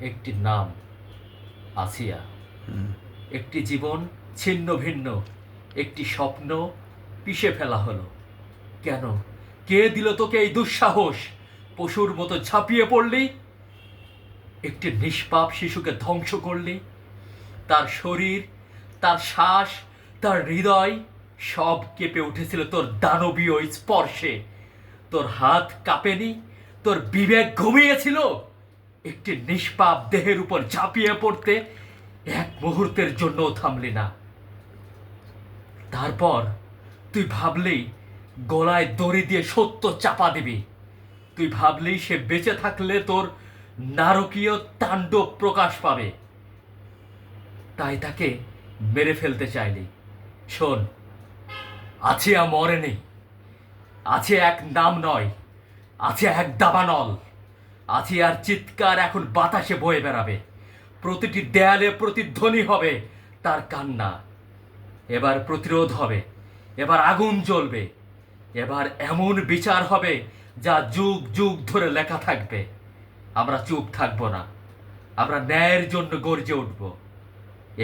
একটি নাম, আসিয়া। একটি জীবন ছিন্ন ভিন্ন, একটি স্বপ্ন পিষে ফেলা হলো। কেন? কে দিল তোকে এই দুঃসাহস? পশুর মতো ঝাঁপিয়ে পড়লি, একটি নিষ্পাপ শিশুকে ধ্বংস করলি। তার শরীর, তার শ্বাস, তার হৃদয় সব কেঁপে উঠেছিল তোর দানবীয় স্পর্শে। তোর হাত কাঁপেনি? তোর বিবেক ঘুমিয়েছিল? একটি নিষ্পাপ দেহের উপর ঝাঁপিয়ে পড়তে এক মুহূর্তের জন্যও থামলি না। তারপর তুই ভাবলি গলায় দড়ি দিয়ে সত্য চাপা দিবি। তুই ভাবলি সে বেঁচে থাকলে তোর নারকীয় তাণ্ডব প্রকাশ পাবে, তাই তাকে মেরে ফেলতে চাইলি। শোন, আছে মরেনি, আছে এক নাম নয়, আছে এক দাবানল। আছে আর চিৎকার এখন বাতাসে বয়ে বেড়াবে। প্রতিটি দেয়ালে প্রতিধ্বনি হবে তার কান্না। এবার প্রতিরোধ হবে, এবার আগুন জ্বলবে, এবার এমন বিচার হবে যা যুগ যুগ ধরে লেখা থাকবে। আমরা চুপ থাকবো না, আমরা ন্যায়ের জন্য গর্জে উঠব।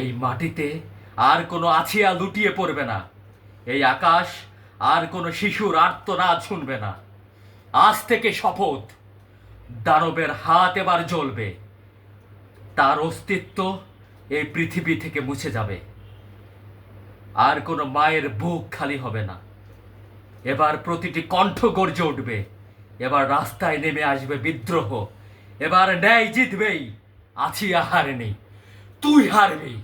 এই মাটিতে আর কোনো আছিয়া লুটিয়ে পড়বে না। এই আকাশ আর কোনো শিশুর আর্তনাদ শুনবে না। আজ থেকে শপথ, দানবের হাত এবার জ্বলবে, তার অস্তিত্ব এই পৃথিবী থেকে মুছে যাবে। আর কোনো মায়ের বুক খালি হবে না। এবার প্রতিটি কণ্ঠ গর্জে উঠবে। এবার রাস্তায় নেমে আসবে বিদ্রোহ। এবার ন্যায় জিতবেই। আছি হারেনি, তুই হারবি।